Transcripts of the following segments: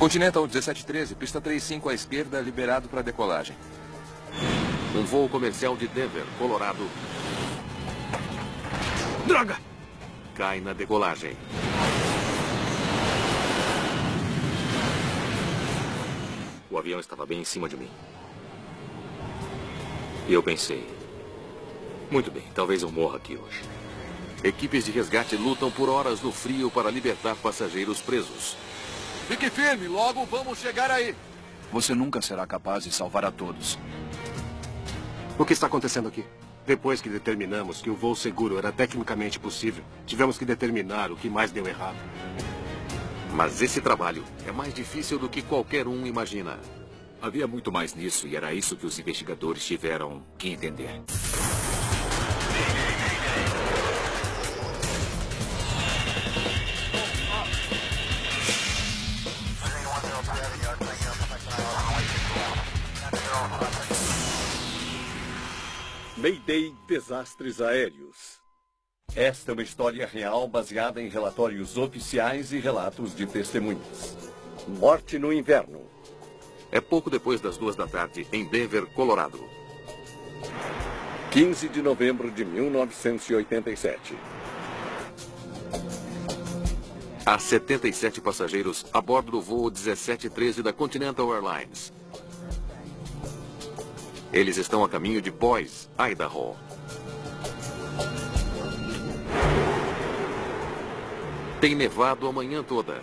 Continental 1713, pista 35 à esquerda, liberado para decolagem. Um voo comercial de Denver, Colorado. Droga! Cai na decolagem. O avião estava bem em cima de mim. E eu pensei... Muito bem, talvez eu morra aqui hoje. Equipes de resgate lutam por horas no frio para libertar passageiros presos. Fique firme, logo vamos chegar aí. Você nunca será capaz de salvar a todos. O que está acontecendo aqui? Depois que determinamos que o voo seguro era tecnicamente possível, tivemos que determinar o que mais deu errado. Mas esse trabalho é mais difícil do que qualquer um imagina. Havia muito mais nisso e era isso que os investigadores tiveram que entender. Mayday Desastres Aéreos. Esta é uma história real baseada em relatórios oficiais e relatos de testemunhas. Morte no inverno. É pouco depois das 2 da tarde, em Denver, Colorado. 15 de novembro de 1987. Há 77 passageiros a bordo do voo 1713 da Continental Airlines. Eles estão a caminho de Boise, Idaho. Tem nevado a manhã toda.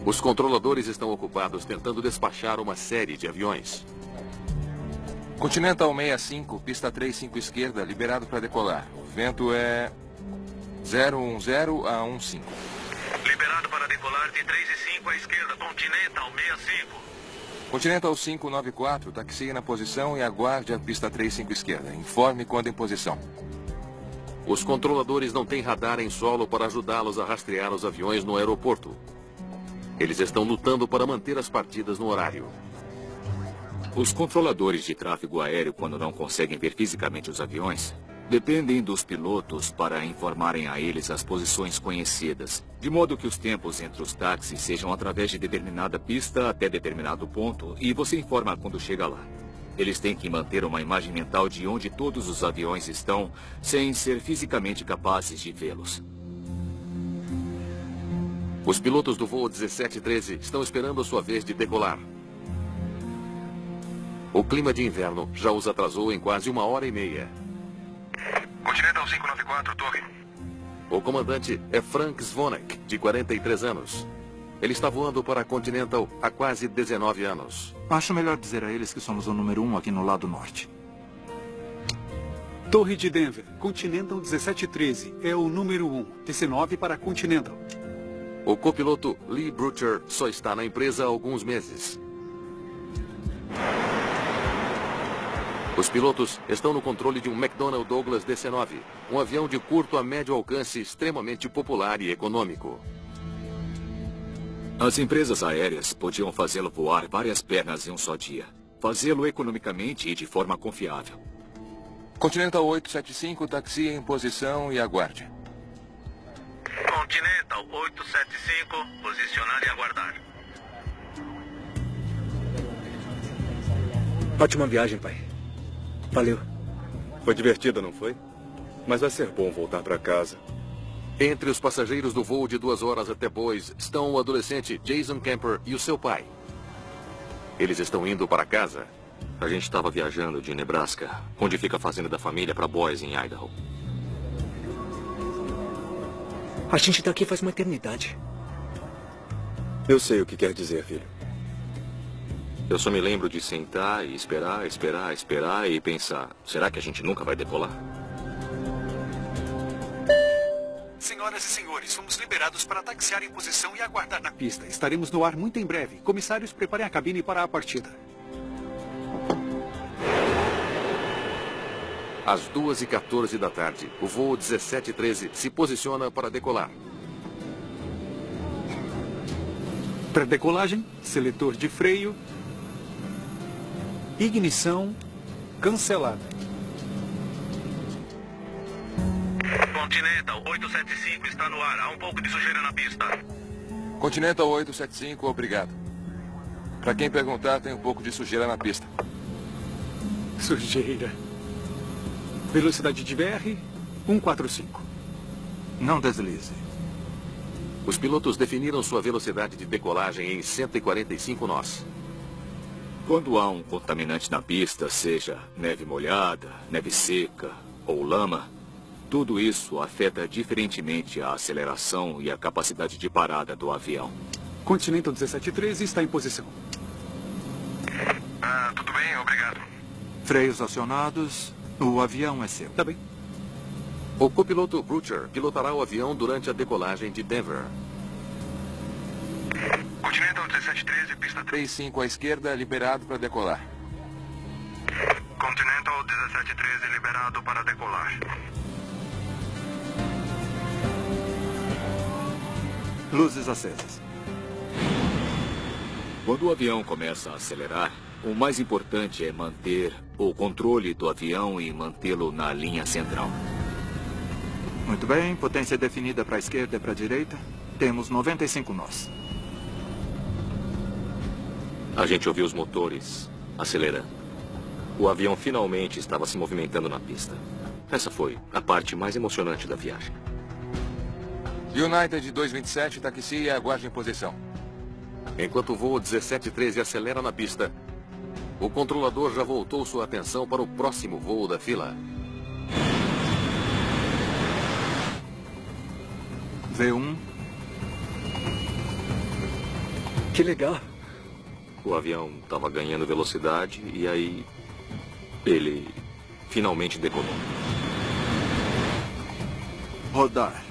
Os controladores estão ocupados tentando despachar uma série de aviões. Continental 65, pista 35 esquerda, liberado para decolar. O vento é 010 a 15. Liberado para decolar de 3 e 5 à esquerda, Continental 65. Continental 594, taxie na posição e aguarde a pista 35 esquerda. Informe quando em posição. Os controladores não têm radar em solo para ajudá-los a rastrear os aviões no aeroporto. Eles estão lutando para manter as partidas no horário. Os controladores de tráfego aéreo, quando não conseguem ver fisicamente os aviões, dependem dos pilotos para informarem a eles as posições conhecidas, de modo que os tempos entre os táxis sejam através de determinada pista até determinado ponto, e você informa quando chega lá. Eles têm que manter uma imagem mental de onde todos os aviões estão, sem ser fisicamente capazes de vê-los. Os pilotos do voo 1713 estão esperando a sua vez de decolar. O clima de inverno já os atrasou em quase 1h30. Continental 594, torre. O comandante é Frank Zvonek, de 43 anos. Ele está voando para a Continental há quase 19 anos. Acho melhor dizer a eles que somos o número 1 aqui no lado norte. Torre de Denver, Continental 1713, é o número 1. TC9 para Continental. O copiloto Lee Butcher só está na empresa há alguns meses. Os pilotos estão no controle de um McDonnell Douglas DC-9, um avião de curto a médio alcance extremamente popular e econômico. As empresas aéreas podiam fazê-lo voar várias pernas em um só dia. Fazê-lo economicamente e de forma confiável. Continental 875, taxie em posição e aguarde. Continental 875, posicionar e aguardar. Ótima viagem, pai. Valeu. Foi divertido, não foi? Mas vai ser bom voltar para casa. Entre os passageiros do voo de 2 horas até Boise estão o adolescente Jason Kemper e o seu pai. Eles estão indo para casa. A gente estava viajando de Nebraska, onde fica a fazenda da família, para Boise, em Idaho. A gente tá aqui faz uma eternidade. Eu sei o que quer dizer, filho. Eu só me lembro de sentar e esperar e pensar, será que a gente nunca vai decolar? Senhoras e senhores, fomos liberados para taxiar em posição e aguardar na pista. Estaremos no ar muito em breve. Comissários, preparem a cabine para a partida. Às 2h14 da tarde, o voo 1713 se posiciona para decolar. Pré-decolagem, seletor de freio, ignição, cancelada. Continental 875 está no ar. Há um pouco de sujeira na pista. Continental 875, obrigado. Pra quem perguntar, tem um pouco de sujeira na pista. Sujeira. Velocidade de VR, 145. Não deslize. Os pilotos definiram sua velocidade de decolagem em 145 nós. Quando há um contaminante na pista, seja neve molhada, neve seca ou lama, tudo isso afeta diferentemente a aceleração e a capacidade de parada do avião. Continental 1713 está em posição. Tudo bem, obrigado. Freios acionados. O avião é seu. Tá bem. O copiloto Butcher pilotará o avião durante a decolagem de Denver. Continental 1713, pista 35 à esquerda, liberado para decolar. Continental 1713, liberado para decolar. Luzes acesas. Quando o avião começa a acelerar, o mais importante é manter o controle do avião e mantê-lo na linha central. Muito bem, potência definida para a esquerda e para a direita. Temos 95 nós. A gente ouviu os motores acelerando. O avião finalmente estava se movimentando na pista. Essa foi a parte mais emocionante da viagem. United 227, taxi e aguarde em posição. Enquanto o voo 1713 acelera na pista, o controlador já voltou sua atenção para o próximo voo da fila. V1. Que legal. O avião estava ganhando velocidade e aí ele finalmente decolou. Rodar.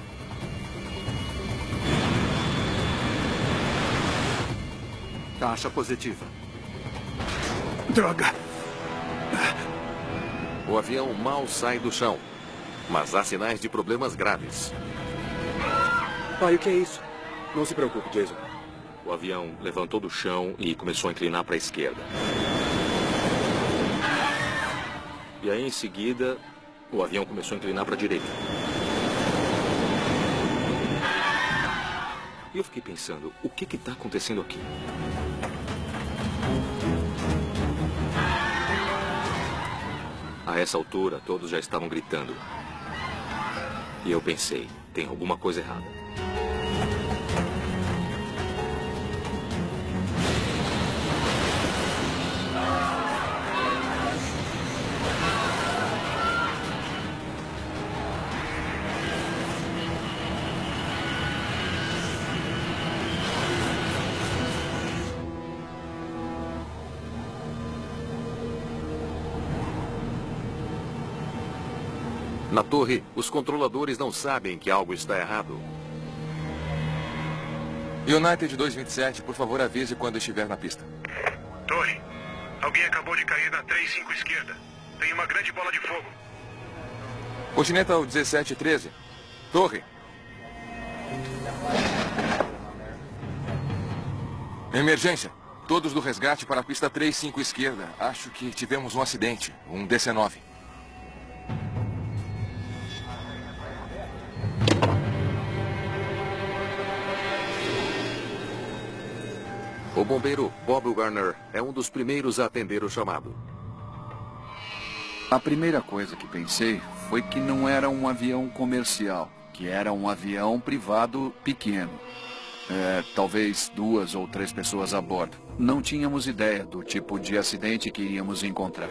Taxa positiva. Droga. O avião mal sai do chão, mas há sinais de problemas graves. Pai, o que é isso? Não se preocupe, Jason. O avião levantou do chão e começou a inclinar para a esquerda. E aí, em seguida, o avião começou a inclinar para a direita. E eu fiquei pensando, o que está acontecendo aqui? A essa altura, todos já estavam gritando. E eu pensei, tem alguma coisa errada. Na torre, os controladores não sabem que algo está errado. United 227, por favor, avise quando estiver na pista. Torre, alguém acabou de cair da 35 esquerda. Tem uma grande bola de fogo. Continental 1713. Torre. Emergência. Todos do resgate para a pista 35 esquerda. Acho que tivemos um acidente. Um DC-9. O bombeiro Bob Garner é um dos primeiros a atender o chamado. A primeira coisa que pensei foi que não era um avião comercial, que era um avião privado pequeno. Talvez 2 ou 3 pessoas a bordo. Não tínhamos ideia do tipo de acidente que iríamos encontrar.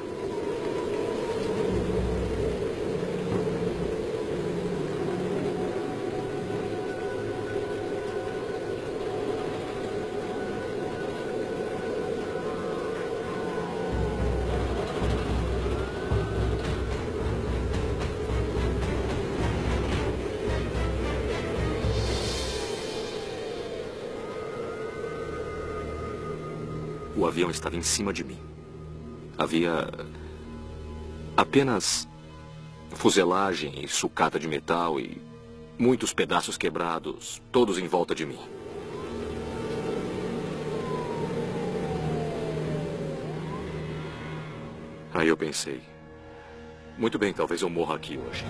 O avião estava em cima de mim. Havia apenas fuselagem e sucata de metal e muitos pedaços quebrados, todos em volta de mim. Aí eu pensei, muito bem, talvez eu morra aqui hoje.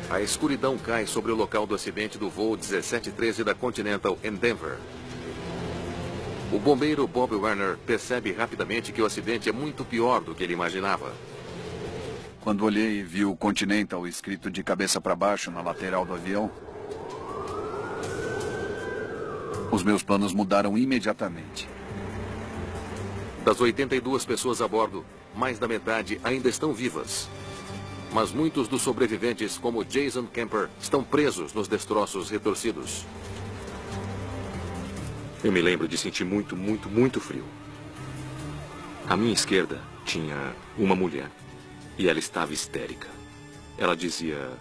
A escuridão cai sobre o local do acidente do voo 1713 da Continental em Denver. O bombeiro Bob Werner percebe rapidamente que o acidente é muito pior do que ele imaginava. Quando olhei e vi o Continental escrito de cabeça para baixo na lateral do avião, os meus planos mudaram imediatamente. Das 82 pessoas a bordo, mais da metade ainda estão vivas. Mas muitos dos sobreviventes, como Jason Kemper, estão presos nos destroços retorcidos. Eu me lembro de sentir muito frio. À minha esquerda tinha uma mulher. E ela estava histérica. Ela dizia: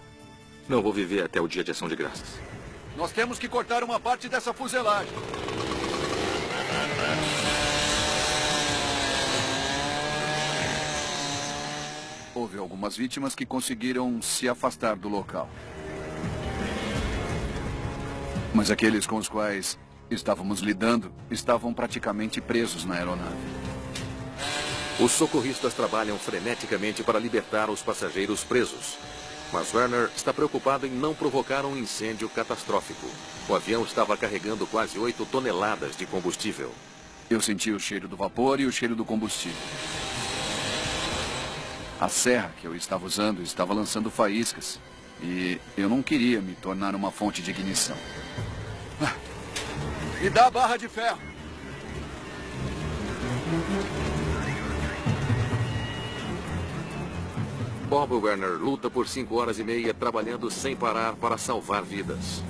não vou viver até o dia de ação de graças. Nós temos que cortar uma parte dessa fuselagem. Houve algumas vítimas que conseguiram se afastar do local. Mas aqueles com os quais estávamos lidando estavam praticamente presos na aeronave. Os socorristas trabalham freneticamente para libertar os passageiros presos. Mas Werner está preocupado em não provocar um incêndio catastrófico. O avião estava carregando quase 8 toneladas de combustível. Eu senti o cheiro do vapor e o cheiro do combustível. A serra que eu estava usando estava lançando faíscas. E eu não queria me tornar uma fonte de ignição. Me dá a barra de ferro. Bob Werner luta por 5 horas e meia trabalhando sem parar para salvar vidas.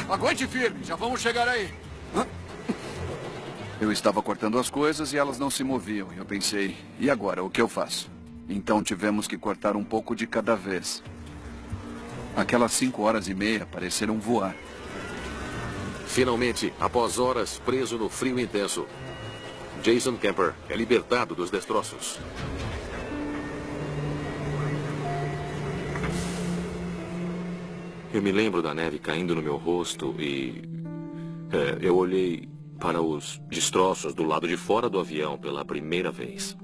Aguente firme, já vamos chegar aí. Eu estava cortando as coisas e elas não se moviam. Eu pensei, e agora, o que eu faço? Então tivemos que cortar um pouco de cada vez. Aquelas 5 horas e meia pareceram voar. Finalmente, após horas preso no frio intenso, Jason Kemper é libertado dos destroços. Eu me lembro da neve caindo no meu rosto e eu olhei para os destroços do lado de fora do avião pela primeira vez.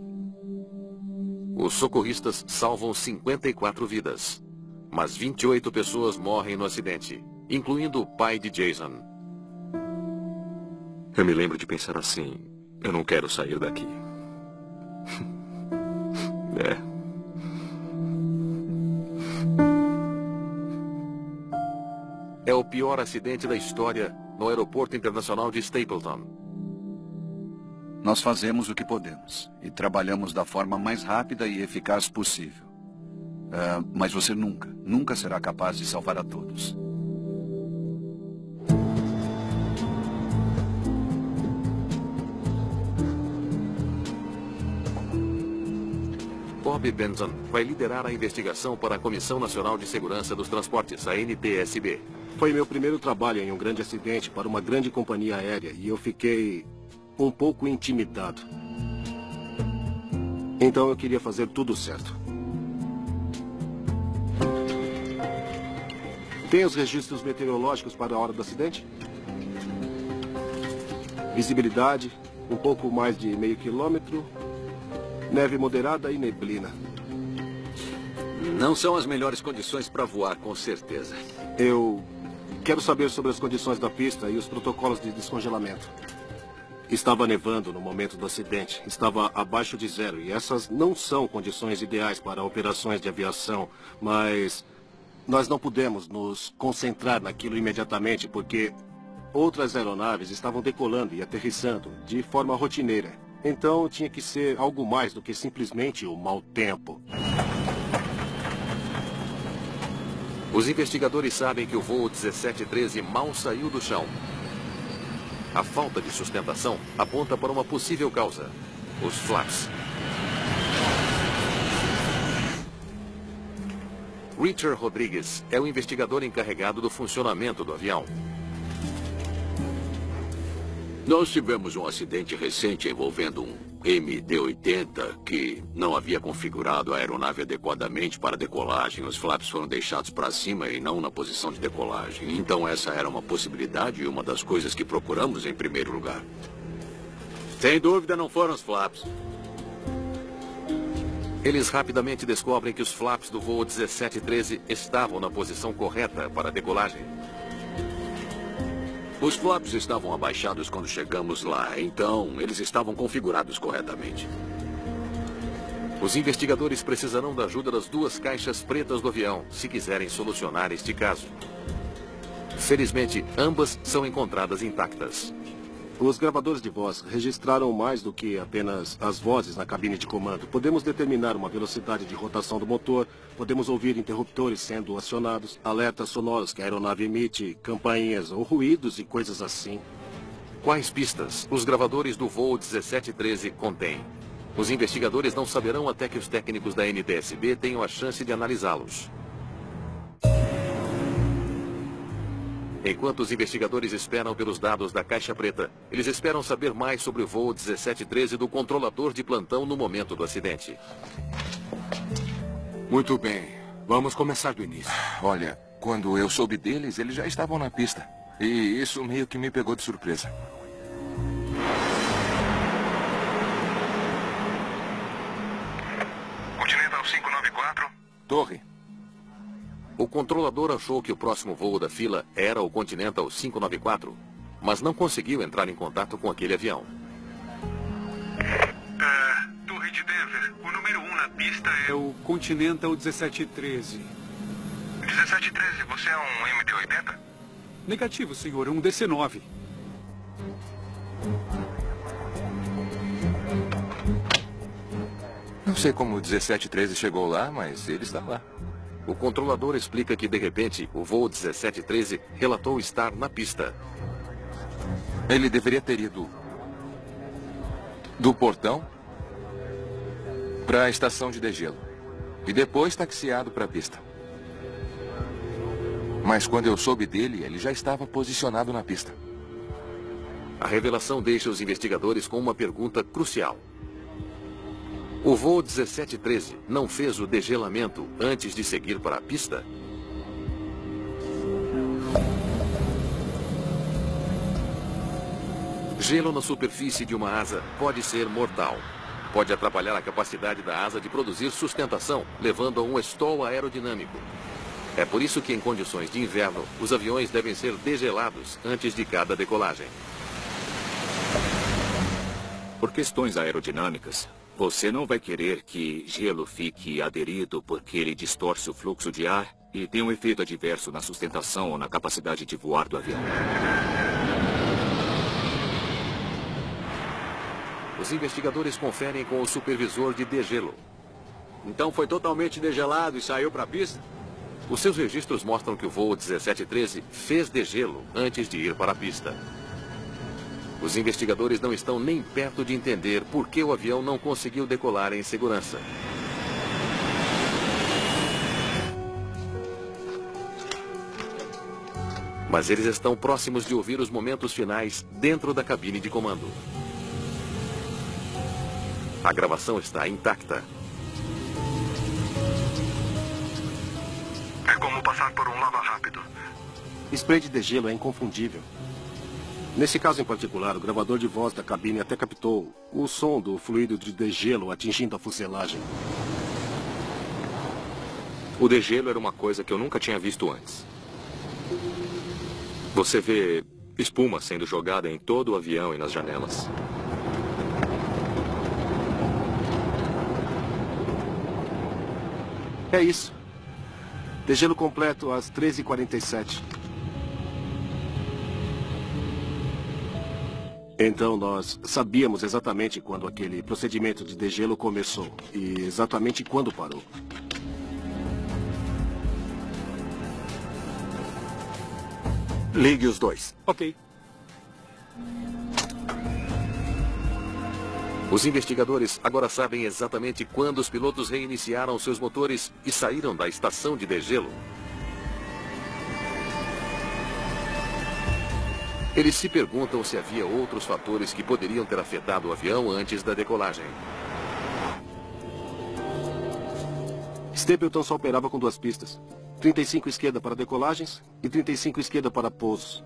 Os socorristas salvam 54 vidas, mas 28 pessoas morrem no acidente, incluindo o pai de Jason. Eu me lembro de pensar assim: eu não quero sair daqui. É o pior acidente da história no Aeroporto Internacional de Stapleton. Nós fazemos o que podemos e trabalhamos da forma mais rápida e eficaz possível. Mas você nunca será capaz de salvar a todos. Bob Benson vai liderar a investigação para a Comissão Nacional de Segurança dos Transportes, a NTSB. Foi meu primeiro trabalho em um grande acidente para uma grande companhia aérea e eu fiquei um pouco intimidado. Então eu queria fazer tudo certo. Tem os registros meteorológicos para a hora do acidente? Visibilidade, um pouco mais de meio quilômetro, neve moderada e neblina. Não são as melhores condições para voar, com certeza. Eu quero saber sobre as condições da pista e os protocolos de descongelamento. Estava nevando no momento do acidente. Estava abaixo de 0 e essas não são condições ideais para operações de aviação, mas nós não pudemos nos concentrar naquilo imediatamente porque outras aeronaves estavam decolando e aterrissando de forma rotineira. Então tinha que ser algo mais do que simplesmente o mau tempo. Os investigadores sabem que o voo 1713 mal saiu do chão. A falta de sustentação aponta para uma possível causa: os flaps. Richard Rodrigues é o investigador encarregado do funcionamento do avião. Nós tivemos um acidente recente envolvendo um MD-80 que não havia configurado a aeronave adequadamente para decolagem. Os flaps foram deixados para cima e não na posição de decolagem. Então essa era uma possibilidade e uma das coisas que procuramos em primeiro lugar. Sem dúvida não foram os flaps. Eles rapidamente descobrem que os flaps do voo 1713 estavam na posição correta para a decolagem. Os flaps estavam abaixados quando chegamos lá, então eles estavam configurados corretamente. Os investigadores precisarão da ajuda das duas caixas pretas do avião, se quiserem solucionar este caso. Felizmente, ambas são encontradas intactas. Os gravadores de voz registraram mais do que apenas as vozes na cabine de comando. Podemos determinar uma velocidade de rotação do motor, podemos ouvir interruptores sendo acionados, alertas sonoros que a aeronave emite, campainhas ou ruídos e coisas assim. Quais pistas os gravadores do voo 1713 contêm? Os investigadores não saberão até que os técnicos da NTSB tenham a chance de analisá-los. Enquanto os investigadores esperam pelos dados da caixa preta, eles esperam saber mais sobre o voo 1713 do controlador de plantão no momento do acidente. Muito bem. Vamos começar do início. Olha, quando eu soube deles, eles já estavam na pista. E isso meio que me pegou de surpresa. Continental 594. Torre. O controlador achou que o próximo voo da fila era o Continental 594, mas não conseguiu entrar em contato com aquele avião. Torre de Denver, o número 1 na pista é... É o Continental 1713. 1713, você é um MD-80? Negativo, senhor, é um DC-9. Não sei como o 1713 chegou lá, mas ele está lá. O controlador explica que, de repente, o voo 1713 relatou estar na pista. Ele deveria ter ido do portão para a estação de degelo e depois taxiado para a pista. Mas quando eu soube dele, ele já estava posicionado na pista. A revelação deixa os investigadores com uma pergunta crucial. O voo 1713 não fez o degelamento antes de seguir para a pista? Gelo na superfície de uma asa pode ser mortal. Pode atrapalhar a capacidade da asa de produzir sustentação, levando a um stall aerodinâmico. É por isso que, em condições de inverno, os aviões devem ser degelados antes de cada decolagem. Por questões aerodinâmicas, você não vai querer que gelo fique aderido porque ele distorce o fluxo de ar e tem um efeito adverso na sustentação ou na capacidade de voar do avião. Os investigadores conferem com o supervisor de degelo. Então foi totalmente degelado e saiu para a pista? Os seus registros mostram que o voo 1713 fez degelo antes de ir para a pista. Os investigadores não estão nem perto de entender por que o avião não conseguiu decolar em segurança. Mas eles estão próximos de ouvir os momentos finais dentro da cabine de comando. A gravação está intacta. É como passar por um lava rápido. Spray de degelo é inconfundível. Nesse caso em particular, o gravador de voz da cabine até captou o som do fluido de degelo atingindo a fuselagem. O degelo era uma coisa que eu nunca tinha visto antes. Você vê espuma sendo jogada em todo o avião e nas janelas. É isso. Degelo completo às 13h47. Então nós sabíamos exatamente quando aquele procedimento de degelo começou e exatamente quando parou. Ligue os dois. Ok. Os investigadores agora sabem exatamente quando os pilotos reiniciaram seus motores e saíram da estação de degelo. Eles se perguntam se havia outros fatores que poderiam ter afetado o avião antes da decolagem. Stapleton só operava com duas pistas. 35 esquerda para decolagens e 35 esquerda para pousos.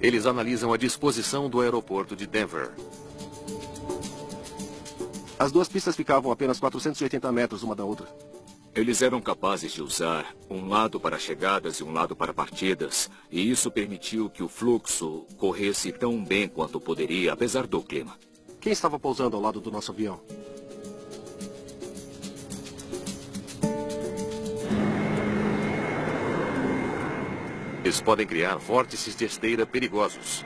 Eles analisam a disposição do aeroporto de Denver. As duas pistas ficavam a apenas 480 metros uma da outra. Eles eram capazes de usar um lado para chegadas e um lado para partidas, e isso permitiu que o fluxo corresse tão bem quanto poderia, apesar do clima. Quem estava pousando ao lado do nosso avião? Eles podem criar vórtices de esteira perigosos.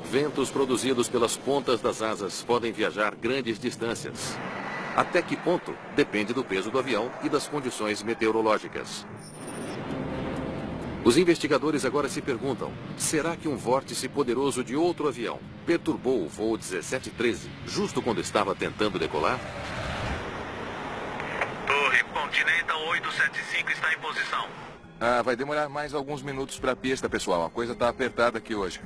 Ventos produzidos pelas pontas das asas podem viajar grandes distâncias. Até que ponto depende do peso do avião e das condições meteorológicas. Os investigadores agora se perguntam, será que um vórtice poderoso de outro avião perturbou o voo 1713 justo quando estava tentando decolar? Torre, Continental 875 está em posição. Vai demorar mais alguns minutos para a pista, pessoal. A coisa está apertada aqui hoje.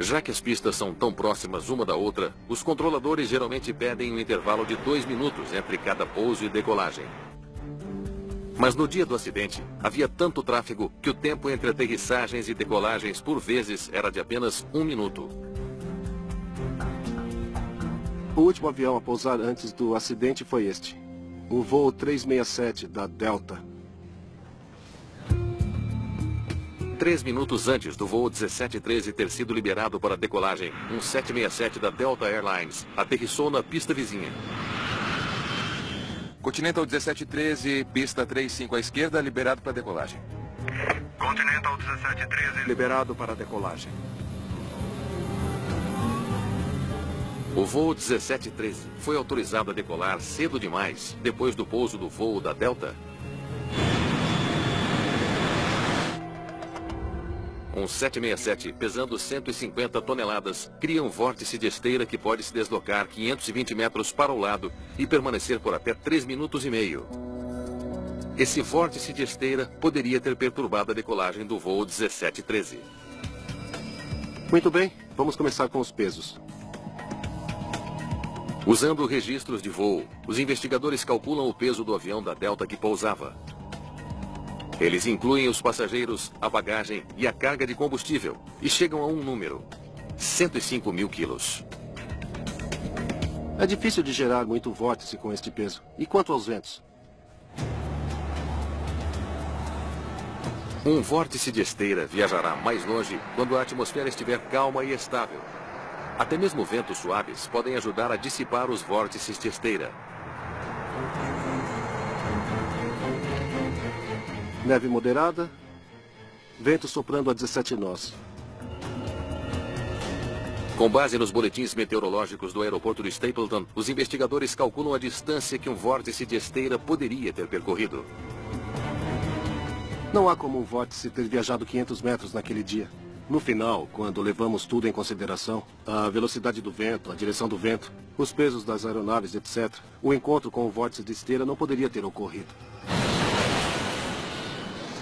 Já que as pistas são tão próximas uma da outra, os controladores geralmente pedem um intervalo de 2 minutos entre cada pouso e decolagem. Mas no dia do acidente, havia tanto tráfego que o tempo entre aterrissagens e decolagens por vezes era de apenas 1 minuto. O último avião a pousar antes do acidente foi este. O voo 367 da Delta. 3 minutos antes do voo 1713 ter sido liberado para decolagem, um 767 da Delta Airlines aterrissou na pista vizinha. Continental 1713, pista 35 à esquerda, liberado para decolagem. Continental 1713. Liberado para decolagem. O voo 1713 foi autorizado a decolar cedo demais, depois do pouso do voo da Delta. Um 767 pesando 150 toneladas cria um vórtice de esteira que pode se deslocar 520 metros para o lado e permanecer por até 3 minutos e meio. Esse vórtice de esteira poderia ter perturbado a decolagem do voo 1713. Muito bem, vamos começar com os pesos. Usando registros de voo, os investigadores calculam o peso do avião da Delta que pousava. Eles incluem os passageiros, a bagagem e a carga de combustível e chegam a um número: 105 mil quilos. É difícil de gerar muito vórtice com este peso. E quanto aos ventos? Um vórtice de esteira viajará mais longe quando a atmosfera estiver calma e estável. Até mesmo ventos suaves podem ajudar a dissipar os vórtices de esteira. Neve moderada, vento soprando a 17 nós. Com base nos boletins meteorológicos do aeroporto de Stapleton, os investigadores calculam a distância que um vórtice de esteira poderia ter percorrido. Não há como um vórtice ter viajado 500 metros naquele dia. No final, quando levamos tudo em consideração, a velocidade do vento, a direção do vento, os pesos das aeronaves, etc., o encontro com o vórtice de esteira não poderia ter ocorrido.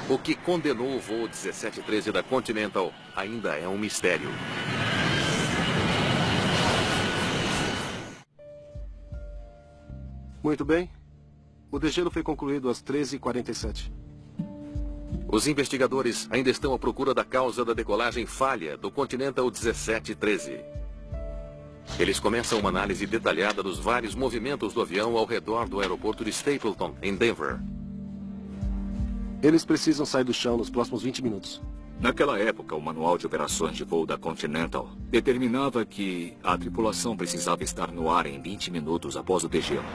O que condenou o voo 1713 da Continental ainda é um mistério. Muito bem. O degelo foi concluído às 13h47. Os investigadores ainda estão à procura da causa da decolagem falha do Continental 1713. Eles começam uma análise detalhada dos vários movimentos do avião ao redor do aeroporto de Stapleton, em Denver. Eles precisam sair do chão nos próximos 20 minutos. Naquela época, o manual de operações de voo da Continental determinava que a tripulação precisava estar no ar em 20 minutos após o degelo.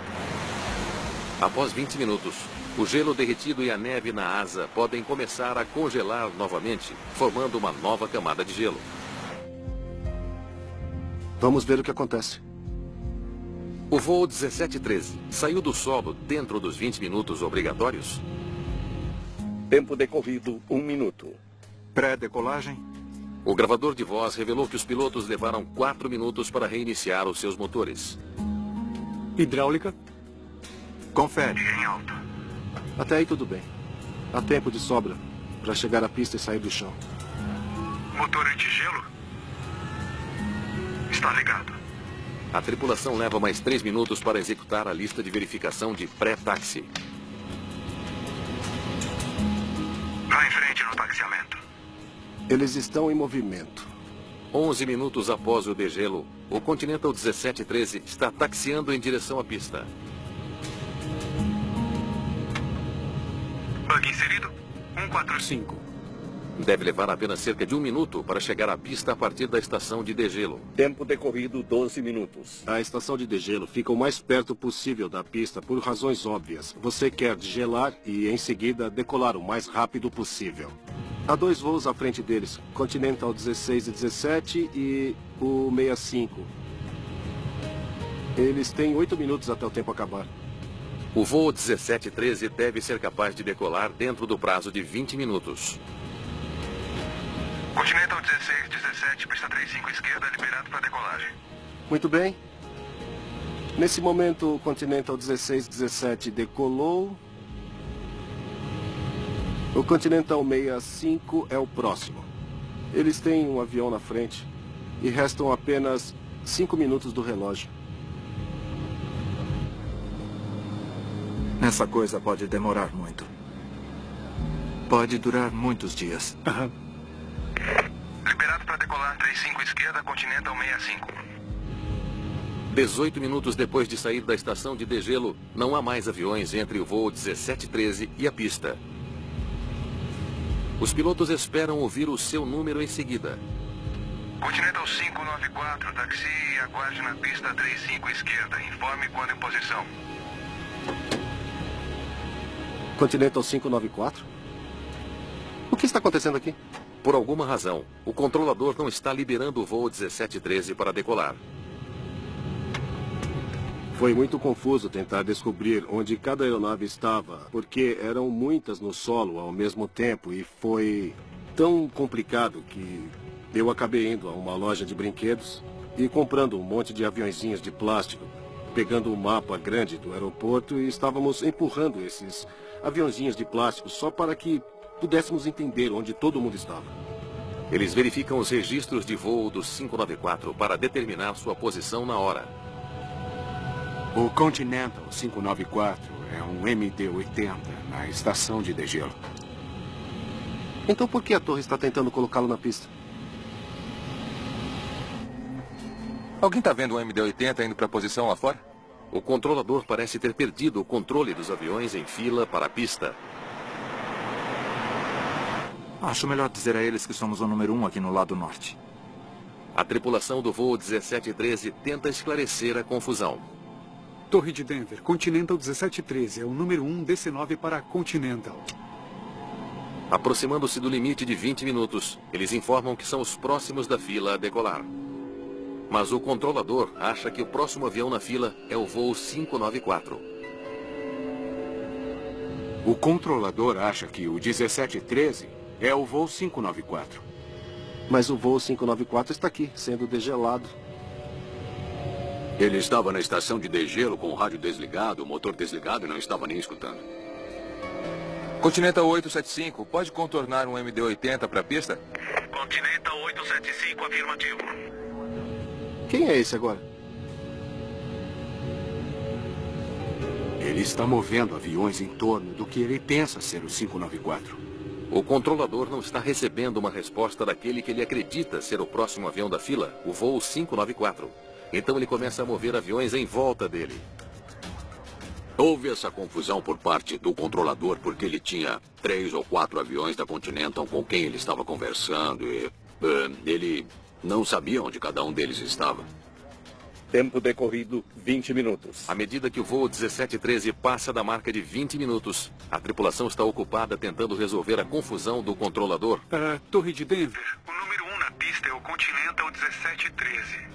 Após 20 minutos, o gelo derretido e a neve na asa podem começar a congelar novamente, formando uma nova camada de gelo. Vamos ver o que acontece. O voo 1713 saiu do solo dentro dos 20 minutos obrigatórios? Tempo decorrido, 1 minuto. Pré-decolagem? O gravador de voz revelou que os pilotos levaram 4 minutos para reiniciar os seus motores. Hidráulica? Confere. Em alta. Até aí tudo bem. Há tempo de sobra para chegar à pista e sair do chão. Motor antigelo? Está ligado. A tripulação leva mais 3 minutos para executar a lista de verificação de pré-táxi. Vá em frente no taxiamento. Eles estão em movimento. 11 minutos após o degelo, o Continental 1713 está taxiando em direção à pista. Bug inserido. 145. Deve levar apenas cerca de 1 minuto para chegar à pista a partir da estação de degelo. Tempo decorrido 12 minutos. A estação de degelo fica o mais perto possível da pista por razões óbvias. Você quer gelar e, em seguida, decolar o mais rápido possível. Há 2 voos à frente deles, Continental 16 e 17 e o 65. Eles têm 8 minutos até o tempo acabar. O voo 1713 deve ser capaz de decolar dentro do prazo de 20 minutos. Continental 16, 17, pista 35 esquerda, liberado para decolagem. Muito bem. Nesse momento, o Continental 16, 17 decolou. O Continental 65 é o próximo. Eles têm um avião na frente e restam apenas 5 minutos do relógio. Essa coisa pode demorar muito. Pode durar muitos dias. Liberado para decolar 35 esquerda, Continental 65. 18 minutos depois de sair da estação de degelo, não há mais aviões entre o voo 1713 e a pista. Os pilotos esperam ouvir o seu número em seguida. Continental 594, taxi e aguarde na pista 35 esquerda. Informe quando em posição. Continental 594? O que está acontecendo aqui? Por alguma razão, o controlador não está liberando o voo 1713 para decolar. Foi muito confuso tentar descobrir onde cada aeronave estava, porque eram muitas no solo ao mesmo tempo e foi tão complicado que eu acabei indo a uma loja de brinquedos e comprando um monte de aviõezinhos de plástico, pegando o mapa grande do aeroporto e estávamos empurrando esses aviãozinhos de plástico só para que pudéssemos entender onde todo mundo estava. Eles verificam os registros de voo do 594 para determinar sua posição na hora. O Continental 594 é um MD-80 na estação de degelo. Então por que a torre está tentando colocá-lo na pista? Alguém está vendo o MD-80 indo para a posição lá fora? O controlador parece ter perdido o controle dos aviões em fila para a pista. Acho melhor dizer a eles que somos o número 1 aqui no lado norte. A tripulação do voo 1713 tenta esclarecer a confusão. Torre de Denver, Continental 1713, é o número 1 DC-9 para Continental. Aproximando-se do limite de 20 minutos, eles informam que são os próximos da fila a decolar. Mas o controlador acha que o próximo avião na fila é o voo 594. O controlador acha que o 1713 é o voo 594. Mas o voo 594 está aqui, sendo degelado. Ele estava na estação de degelo com o rádio desligado, o motor desligado e não estava nem escutando. Continental 875, pode contornar um MD-80 para a pista? Continental 875, afirmativo. Quem é esse agora? Ele está movendo aviões em torno do que ele pensa ser o 594. O controlador não está recebendo uma resposta daquele que ele acredita ser o próximo avião da fila, o voo 594. Então ele começa a mover aviões em volta dele. Houve essa confusão por parte do controlador porque ele tinha 3 ou 4 aviões da Continental com quem ele estava conversando e ele não sabia onde cada um deles estava. Tempo decorrido 20 minutos. À medida que o voo 1713 passa da marca de 20 minutos, a tripulação está ocupada tentando resolver a confusão do controlador. Torre de Denver. O número 1 na pista é o Continental 1713.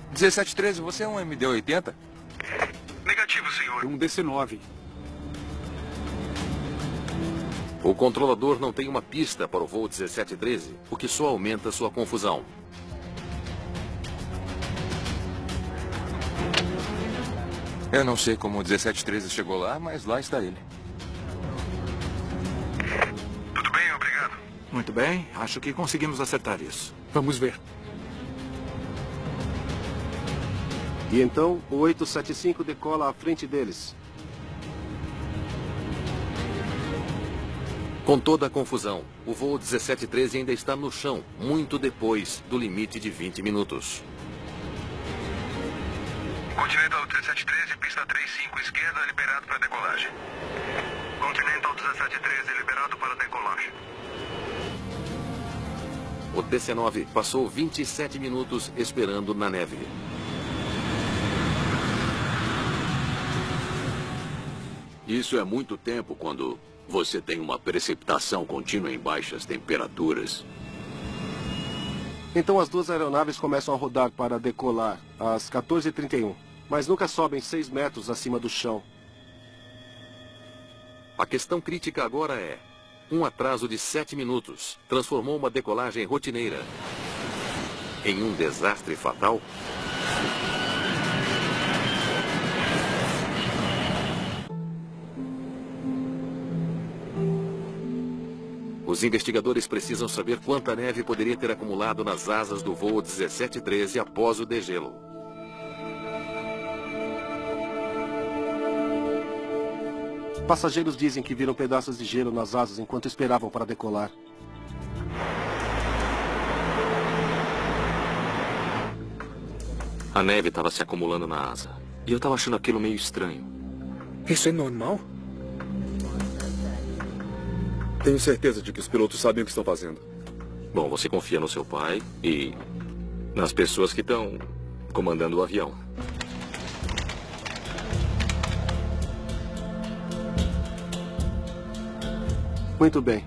1713, você é um MD-80? Negativo, senhor. Um DC-9. O controlador não tem uma pista para o voo 1713, o que só aumenta sua confusão. Eu não sei como o 1713 chegou lá, mas lá está ele. Tudo bem, obrigado. Muito bem, acho que conseguimos acertar isso. Vamos ver. E então, o 875 decola à frente deles. Com toda a confusão, o voo 1713 ainda está no chão, muito depois do limite de 20 minutos. Continental 1713, pista 35 esquerda, liberado para decolagem. Continental 1713, liberado para decolagem. O DC-9 passou 27 minutos esperando na neve. Isso é muito tempo quando você tem uma precipitação contínua em baixas temperaturas. Então as duas aeronaves começam a rodar para decolar às 14h31, mas nunca sobem 6 metros acima do chão. A questão crítica agora é: um atraso de 7 minutos transformou uma decolagem rotineira em um desastre fatal? Os investigadores precisam saber quanta neve poderia ter acumulado nas asas do voo 1713 após o degelo. Passageiros dizem que viram pedaços de gelo nas asas enquanto esperavam para decolar. A neve estava se acumulando na asa. E eu estava achando aquilo meio estranho. Isso é normal? Tenho certeza de que os pilotos sabem o que estão fazendo. Bom, você confia no seu pai e nas pessoas que estão comandando o avião. Muito bem.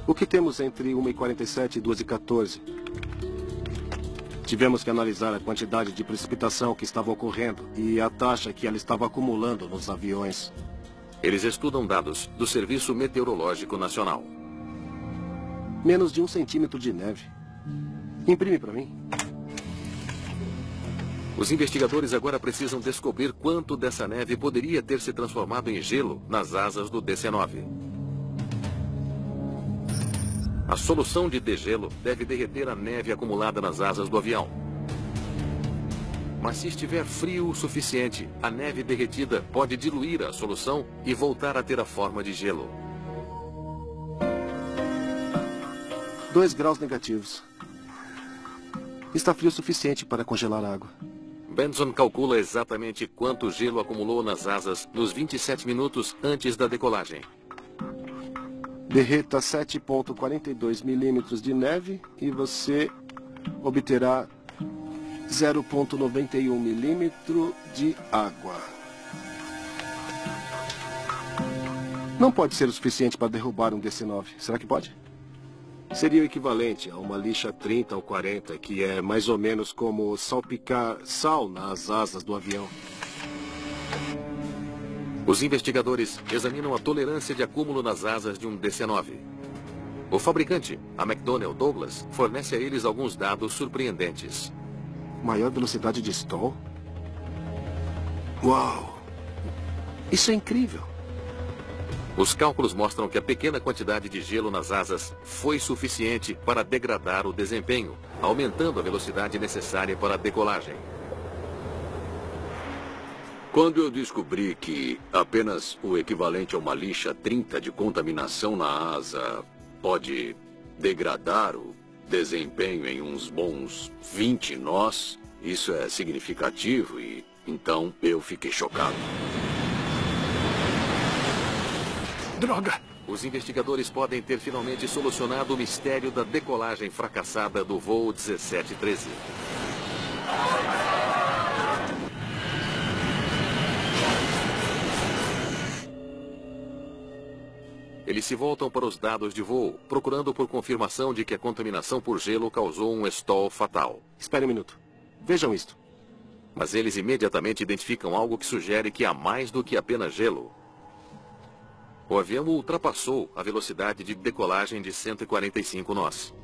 O que temos entre 1h47 e 2h14? Tivemos que analisar a quantidade de precipitação que estava ocorrendo e a taxa que ela estava acumulando nos aviões. Eles estudam dados do Serviço Meteorológico Nacional. Menos de 1 centímetro de neve. Imprime para mim. Os investigadores agora precisam descobrir quanto dessa neve poderia ter se transformado em gelo nas asas do DC-9. A solução de degelo deve derreter a neve acumulada nas asas do avião. Mas se estiver frio o suficiente, a neve derretida pode diluir a solução e voltar a ter a forma de gelo. 2 graus negativos. Está frio o suficiente para congelar a água. Benson calcula exatamente quanto gelo acumulou nas asas nos 27 minutos antes da decolagem. Derreta 7,42 milímetros de neve e você obterá 0,91 milímetro de água. Não pode ser o suficiente para derrubar um DC-9. Será que pode? Seria o equivalente a uma lixa 30 ou 40, que é mais ou menos como salpicar sal nas asas do avião. Os investigadores examinam a tolerância de acúmulo nas asas de um DC-9. O fabricante, a McDonnell Douglas, fornece a eles alguns dados surpreendentes. Maior velocidade de stall? Uau! Isso é incrível! Os cálculos mostram que a pequena quantidade de gelo nas asas foi suficiente para degradar o desempenho, aumentando a velocidade necessária para a decolagem. Quando eu descobri que apenas o equivalente a uma lixa 30 de contaminação na asa pode degradar o desempenho em uns bons 20 nós, isso é significativo e então eu fiquei chocado. Droga! Os investigadores podem ter finalmente solucionado o mistério da decolagem fracassada do voo 1713. Eles se voltam para os dados de voo, procurando por confirmação de que a contaminação por gelo causou um stall fatal. Espere um minuto. Vejam isto. Mas eles imediatamente identificam algo que sugere que há mais do que apenas gelo. O avião ultrapassou a velocidade de decolagem de 145 nós.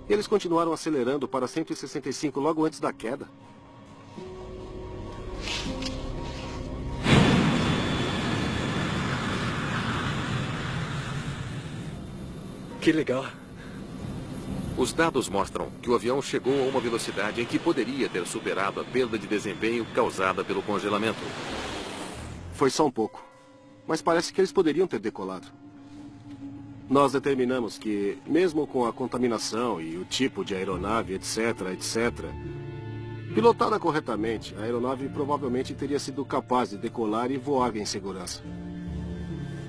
Eles continuaram acelerando para 165 logo antes da queda. Que legal. Os dados mostram que o avião chegou a uma velocidade em que poderia ter superado a perda de desempenho causada pelo congelamento. Foi só um pouco. Mas parece que eles poderiam ter decolado. Nós determinamos que, mesmo com a contaminação e o tipo de aeronave, etc., Pilotada corretamente, a aeronave provavelmente teria sido capaz de decolar e voar em segurança.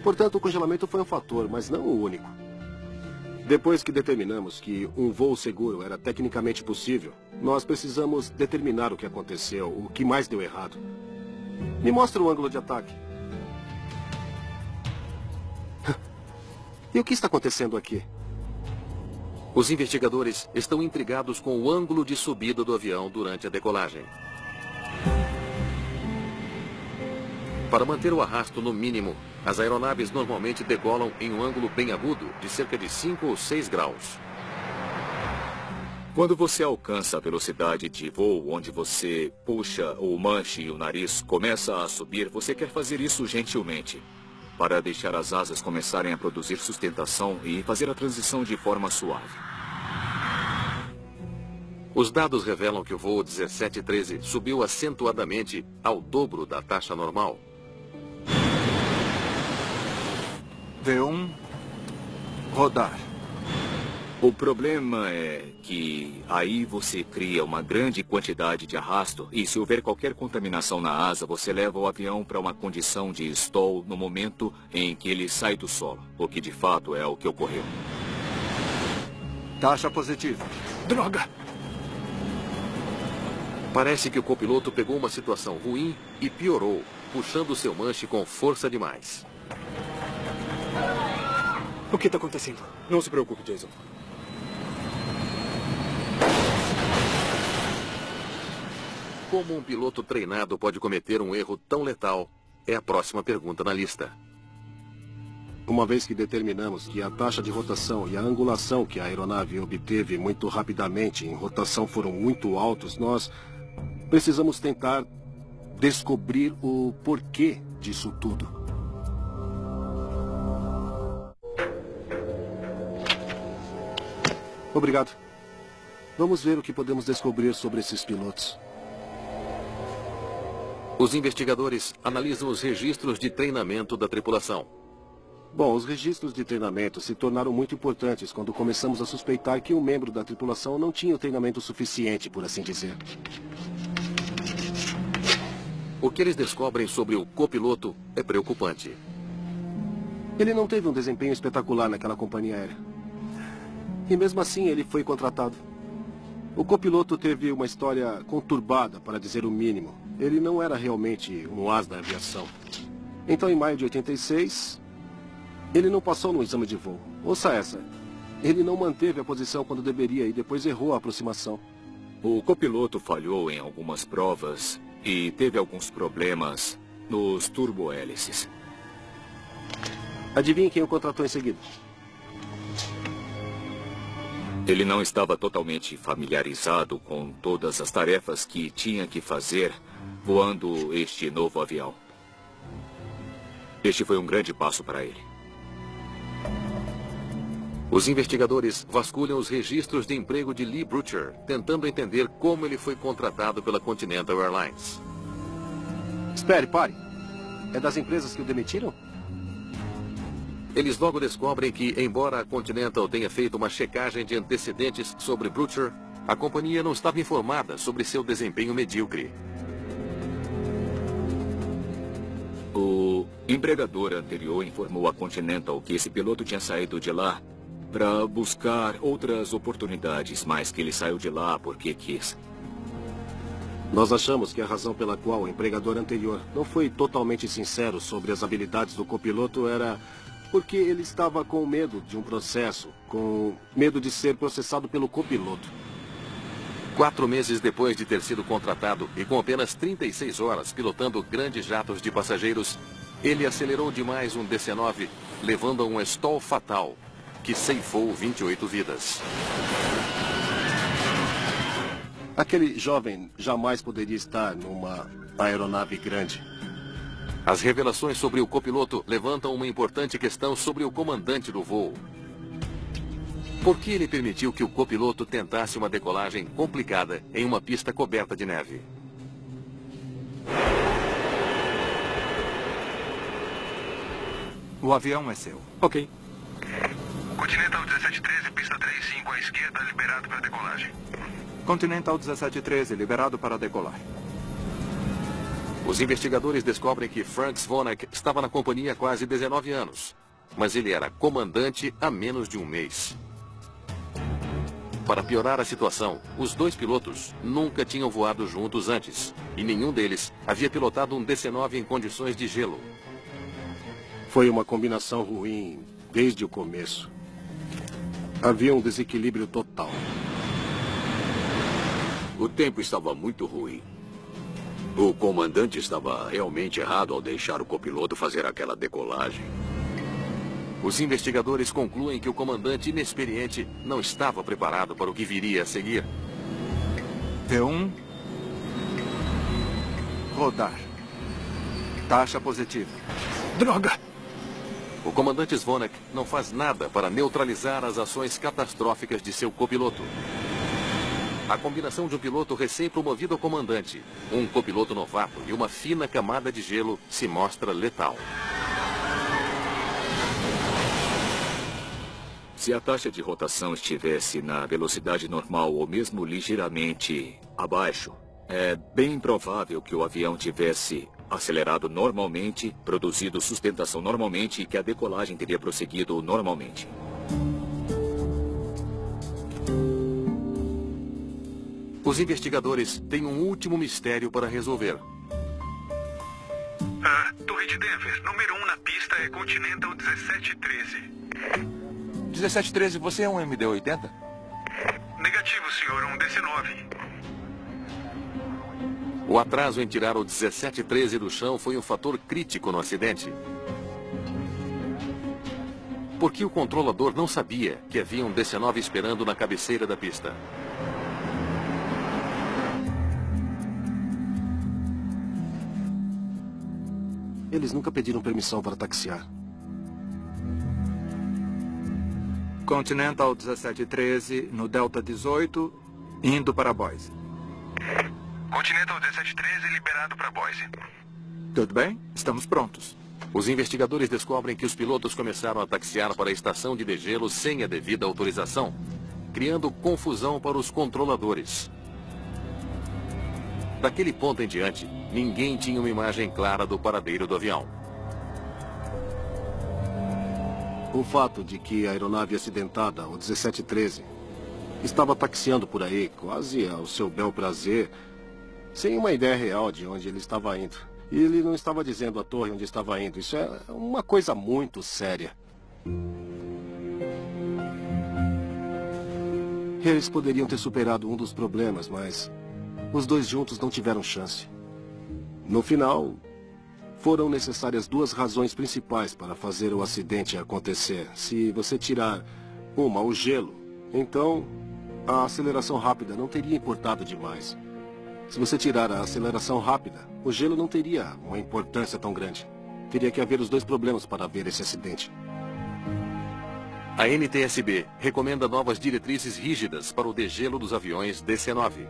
Portanto, o congelamento foi um fator, mas não o único. Depois que determinamos que um voo seguro era tecnicamente possível, nós precisamos determinar o que aconteceu, o que mais deu errado. Me mostra o ângulo de ataque. E o que está acontecendo aqui? Os investigadores estão intrigados com o ângulo de subida do avião durante a decolagem. Para manter o arrasto no mínimo, as aeronaves normalmente decolam em um ângulo bem agudo, de cerca de 5 ou 6 graus. Quando você alcança a velocidade de voo, onde você puxa o manche e o nariz começa a subir, você quer fazer isso gentilmente, para deixar as asas começarem a produzir sustentação e fazer a transição de forma suave. Os dados revelam que o voo 1713 subiu acentuadamente ao dobro da taxa normal. V1, rodar. O problema é que aí você cria uma grande quantidade de arrasto e se houver qualquer contaminação na asa, você leva o avião para uma condição de stall no momento em que ele sai do solo, o que de fato é o que ocorreu. Taxa positiva. Droga! Parece que o copiloto pegou uma situação ruim e piorou, puxando seu manche com força demais. O que está acontecendo? Não se preocupe, Jason. Como um piloto treinado pode cometer um erro tão letal? É a próxima pergunta na lista. Uma vez que determinamos que a taxa de rotação e a angulação que a aeronave obteve muito rapidamente em rotação foram muito altos, nós precisamos tentar descobrir o porquê disso tudo. Obrigado. Vamos ver o que podemos descobrir sobre esses pilotos. Os investigadores analisam os registros de treinamento da tripulação. Bom, os registros de treinamento se tornaram muito importantes quando começamos a suspeitar que um membro da tripulação não tinha o treinamento suficiente, por assim dizer. O que eles descobrem sobre o copiloto é preocupante. Ele não teve um desempenho espetacular naquela companhia aérea. E mesmo assim ele foi contratado. O copiloto teve uma história conturbada, para dizer o mínimo. Ele não era realmente um as da aviação. Então, em maio de 86, ele não passou no exame de voo. Ouça essa. Ele não manteve a posição quando deveria e depois errou a aproximação. O copiloto falhou em algumas provas e teve alguns problemas nos turbohélices. Adivinhe quem o contratou em seguida? Ele não estava totalmente familiarizado com todas as tarefas que tinha que fazer voando este novo avião. Este foi um grande passo para ele. Os investigadores vasculham os registros de emprego de Lee Butcher, tentando entender como ele foi contratado pela Continental Airlines. Espere, pare. É das empresas que o demitiram? Eles logo descobrem que, embora a Continental tenha feito uma checagem de antecedentes sobre Butcher, a companhia não estava informada sobre seu desempenho medíocre. O empregador anterior informou a Continental que esse piloto tinha saído de lá para buscar outras oportunidades, mas que ele saiu de lá porque quis. Nós achamos que a razão pela qual o empregador anterior não foi totalmente sincero sobre as habilidades do copiloto era porque ele estava com medo de um processo, com medo de ser processado pelo copiloto. 4 meses depois de ter sido contratado e com apenas 36 horas pilotando grandes jatos de passageiros, ele acelerou demais um DC-9, levando a um stall fatal, que ceifou 28 vidas. Aquele jovem jamais poderia estar numa aeronave grande. As revelações sobre o copiloto levantam uma importante questão sobre o comandante do voo. Por que ele permitiu que o copiloto tentasse uma decolagem complicada em uma pista coberta de neve? O avião é seu. Ok. Continental 1713, pista 35 à esquerda, liberado para decolagem. Continental 1713, liberado para decolar. Os investigadores descobrem que Frank Zvonek estava na companhia há quase 19 anos, mas ele era comandante há menos de um mês. Para piorar a situação, os dois pilotos nunca tinham voado juntos antes, e nenhum deles havia pilotado um DC-9 em condições de gelo. Foi uma combinação ruim desde o começo. Havia um desequilíbrio total. O tempo estava muito ruim. O comandante estava realmente errado ao deixar o copiloto fazer aquela decolagem. Os investigadores concluem que o comandante inexperiente não estava preparado para o que viria a seguir. V1. Rodar. Taxa positiva. Droga! O comandante Zvonek não faz nada para neutralizar as ações catastróficas de seu copiloto. A combinação de um piloto recém-promovido a comandante, um copiloto novato e uma fina camada de gelo se mostra letal. Se a taxa de rotação estivesse na velocidade normal ou mesmo ligeiramente abaixo, é bem provável que o avião tivesse acelerado normalmente, produzido sustentação normalmente e que a decolagem teria prosseguido normalmente. Os investigadores têm um último mistério para resolver. Torre de Denver, número 1 na pista é Continental 1713. 1713, você é um MD-80? Negativo, senhor, um DC-9. O atraso em tirar o 1713 do chão foi um fator crítico no acidente. Porque o controlador não sabia que havia um DC-9 esperando na cabeceira da pista. Eles nunca pediram permissão para taxiar. Continental 1713, no Delta 18, indo para Boise. Continental 1713 liberado para Boise. Tudo bem? Estamos prontos. Os investigadores descobrem que os pilotos começaram a taxiar para a estação de degelo sem a devida autorização, criando confusão para os controladores. Daquele ponto em diante, ninguém tinha uma imagem clara do paradeiro do avião. O fato de que a aeronave acidentada, o 1713, estava taxiando por aí, quase ao seu bel prazer, sem uma ideia real de onde ele estava indo. E ele não estava dizendo à torre onde estava indo. Isso é uma coisa muito séria. Eles poderiam ter superado um dos problemas, mas os dois juntos não tiveram chance. No final, foram necessárias duas razões principais para fazer o acidente acontecer. Se você tirar uma, o gelo, então a aceleração rápida não teria importado demais. Se você tirar a aceleração rápida, o gelo não teria uma importância tão grande. Teria que haver os dois problemas para haver esse acidente. A NTSB recomenda novas diretrizes rígidas para o degelo dos aviões DC-9.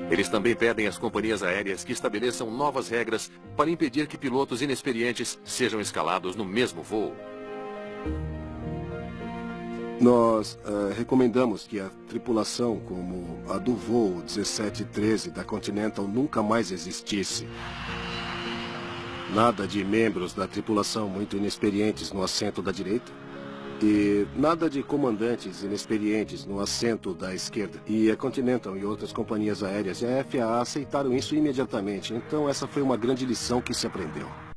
Eles também pedem às companhias aéreas que estabeleçam novas regras para impedir que pilotos inexperientes sejam escalados no mesmo voo. Nós recomendamos que a tripulação, como a do voo 1713 da Continental, nunca mais existisse. Nada de membros da tripulação muito inexperientes no assento da direita. E nada de comandantes inexperientes no assento da esquerda. E a Continental e outras companhias aéreas e a FAA aceitaram isso imediatamente. Então essa foi uma grande lição que se aprendeu.